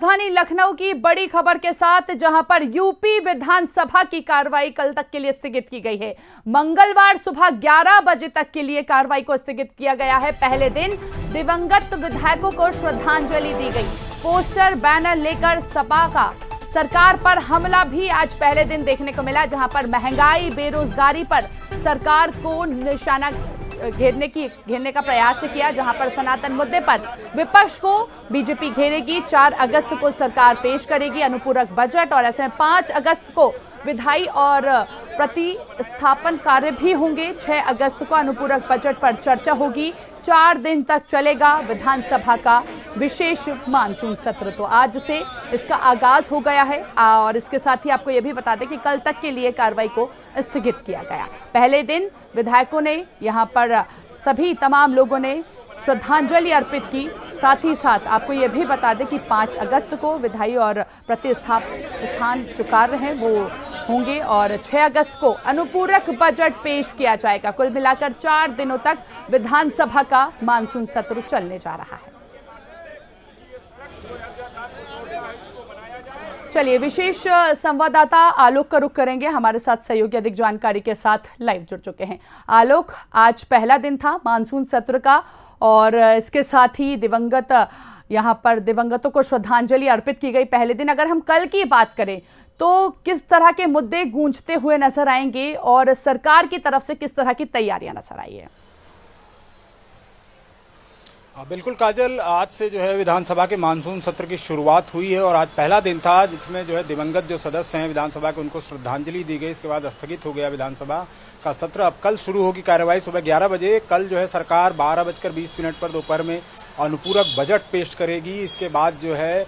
राजधानी लखनऊ की बड़ी खबर के साथ, जहां पर यूपी विधानसभा की कार्रवाई कल तक के लिए स्थगित की गई है। मंगलवार सुबह 11 बजे तक के लिए कार्रवाई को स्थगित किया गया है। पहले दिन दिवंगत विधायकों को श्रद्धांजलि दी गई। पोस्टर बैनर लेकर सपा का सरकार पर हमला भी आज पहले दिन देखने को मिला, जहां पर महंगाई, बेरोजगारी पर सरकार को निशाना घेरने का प्रयास किया। जहां पर सनातन मुद्दे पर विपक्ष को बीजेपी घेरेगी। 4 अगस्त को सरकार पेश करेगी अनुपूरक बजट, और ऐसे में 5 अगस्त को विधायी और प्रतिस्थापन कार्य भी होंगे। 6 अगस्त को अनुपूरक बजट पर चर्चा होगी। 4 दिन तक चलेगा विधानसभा का विशेष मानसून सत्र। तो आज से इसका आगाज हो गया है, और इसके साथ ही आपको यह भी बता दें कि कल तक के लिए कार्रवाई को स्थगित किया गया। पहले दिन विधायकों ने यहां पर सभी तमाम लोगों ने श्रद्धांजलि अर्पित की। साथ ही साथ आपको यह भी बता दें कि 5 अगस्त को विधायी और प्रतिस्थान जो कार्य हैं वो होंगे, और 6 अगस्त को अनुपूरक बजट पेश किया जाएगा। कुल मिलाकर 4 दिनों तक विधानसभा का मानसून सत्र चलने जा रहा है। चलिए, विशेष संवाददाता आलोक का रुख करेंगे। हमारे साथ सहयोगी अधिक जानकारी के साथ लाइव जुड़ चुके हैं। आलोक, आज पहला दिन था मानसून सत्र का, और इसके साथ ही यहाँ पर दिवंगतों को श्रद्धांजलि अर्पित की गई। पहले दिन अगर हम कल की बात करें तो किस तरह के मुद्दे गूंजते हुए नजर आएंगे, और सरकार की तरफ से किस तरह की तैयारियां नजर आई है? बिल्कुल काजल, आज से जो है विधानसभा के मानसून सत्र की शुरुआत हुई है, और आज पहला दिन था जिसमें जो है दिवंगत जो सदस्य हैं विधानसभा के उनको श्रद्धांजलि दी गई। इसके बाद स्थगित हो गया विधानसभा का सत्र। अब कल शुरू होगी कार्यवाही सुबह 11 बजे। कल जो है सरकार 12:20 पर दोपहर में अनुपूरक बजट पेश करेगी। इसके बाद जो है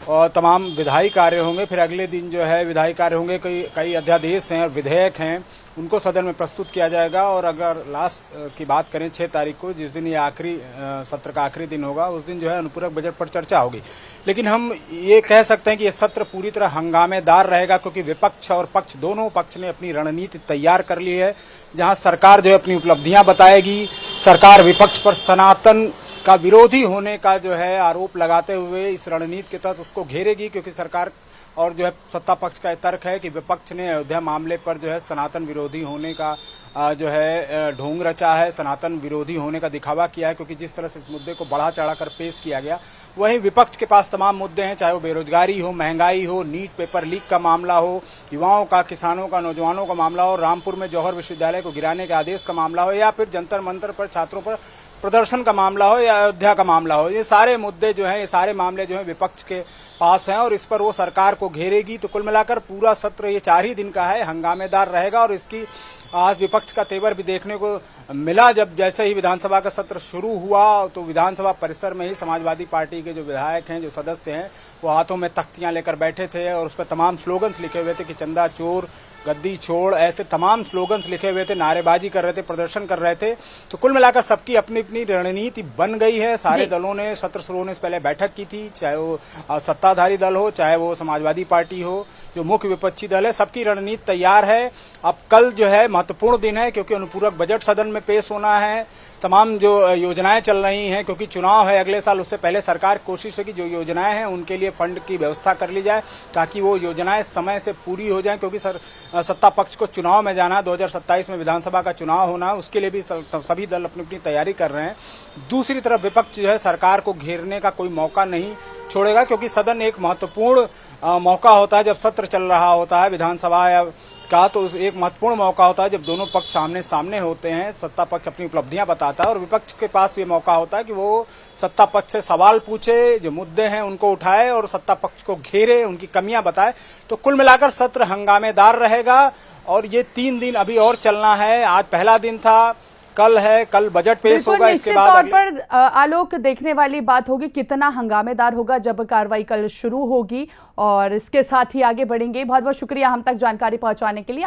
और तमाम विधायी कार्य होंगे। फिर अगले दिन जो है विधायी कार्य होंगे, कई अध्यादेश हैं और विधेयक हैं, उनको सदन में प्रस्तुत किया जाएगा। और अगर लास्ट की बात करें 6 तारीख को, जिस दिन ये आखिरी सत्र का आखिरी दिन होगा, उस दिन जो है अनुपूरक बजट पर चर्चा होगी। लेकिन हम ये कह सकते हैं कि ये सत्र पूरी तरह हंगामेदार रहेगा, क्योंकि विपक्ष और पक्ष दोनों पक्ष ने अपनी रणनीति तैयार कर ली है। जहां सरकार जो है अपनी उपलब्धियां बताएगी, सरकार विपक्ष पर सनातन का विरोधी होने का जो है आरोप लगाते हुए इस रणनीति के तहत उसको घेरेगी, क्योंकि सरकार और जो है सत्ता पक्ष का तर्क है कि विपक्ष ने अयोध्या मामले पर जो है सनातन विरोधी होने का जो है ढोंग रचा है, सनातन विरोधी होने का दिखावा किया है। क्योंकि जिस तरह से इस मुद्दे को बढ़ा चढ़ा कर पेश किया गया, वहीं विपक्ष के पास तमाम मुद्दे हैं, चाहे वो बेरोजगारी हो, महंगाई हो, नीट पेपर लीक का मामला हो, युवाओं का, किसानों का, नौजवानों का मामला हो, रामपुर में जौहर विश्वविद्यालय को गिराने के आदेश का मामला हो, या फिर जंतर मंतर पर छात्रों पर प्रदर्शन का मामला हो, या अयोध्या का मामला हो। ये सारे मुद्दे जो हैं, ये सारे मामले जो हैं विपक्ष के पास हैं, और इस पर वो सरकार को घेरेगी। तो कुल मिलाकर पूरा सत्र ये 4 ही दिन का है, हंगामेदार रहेगा। और इसकी आज विपक्ष का तेवर भी देखने को मिला। जब जैसे ही विधानसभा का सत्र शुरू हुआ तो विधानसभा परिसर में ही समाजवादी पार्टी के जो विधायक हैं, जो सदस्य हैं, वो हाथों में तख्तियां लेकर बैठे थे, और उस पर तमाम स्लोगन्स लिखे हुए थे कि चंदा चोर, गद्दी छोड़, ऐसे तमाम स्लोगन्स लिखे हुए थे, नारेबाजी कर रहे थे, प्रदर्शन कर रहे थे। तो कुल मिलाकर सबकी अपनी अपनी रणनीति बन गई है। सारे दलों ने सत्र शुरू होने से पहले बैठक की थी, चाहे वो सत्ताधारी दल हो, चाहे वो समाजवादी पार्टी हो, जो मुख्य विपक्षी दल है, सबकी रणनीति तैयार है। अब कल जो है महत्वपूर्ण दिन है, क्योंकि अनुपूरक बजट सदन में पेश होना है। तमाम जो योजनाएं चल रही हैं, क्योंकि चुनाव है अगले साल, उससे पहले सरकार कोशिश है कि जो योजनाएं हैं उनके लिए फंड की व्यवस्था कर ली जाए, ताकि वो योजनाएं समय से पूरी हो जाएं। क्योंकि सत्ता पक्ष को चुनाव में जाना है, 2027 में विधानसभा का चुनाव होना है, उसके लिए भी सभी दल अपनी अपनी तैयारी कर रहे हैं। दूसरी तरफ विपक्ष जो है सरकार को घेरने का कोई मौका नहीं छोड़ेगा, क्योंकि सदन एक महत्वपूर्ण मौका होता है जब सत्र चल रहा होता है विधानसभा का। तो एक महत्वपूर्ण मौका होता है जब दोनों पक्ष आमने सामने होते हैं, सत्ता पक्ष अपनी उपलब्धियां बताता है, और विपक्ष के पास ये मौका होता है कि वो सत्ता पक्ष से सवाल पूछे, जो मुद्दे हैं उनको उठाए, और सत्ता पक्ष को घेरे, उनकी कमियां बताए। तो कुल मिलाकर सत्र हंगामेदार रहेगा, और ये 3 दिन अभी और चलना है। आज पहला दिन था, कल है, कल बजट पेश होगा। इसके बाद तौर पर आलोक, देखने वाली बात होगी कितना हंगामेदार होगा जब कार्रवाई कल शुरू होगी, और इसके साथ ही आगे बढ़ेंगे। बहुत बहुत शुक्रिया हम तक जानकारी पहुंचाने के लिए।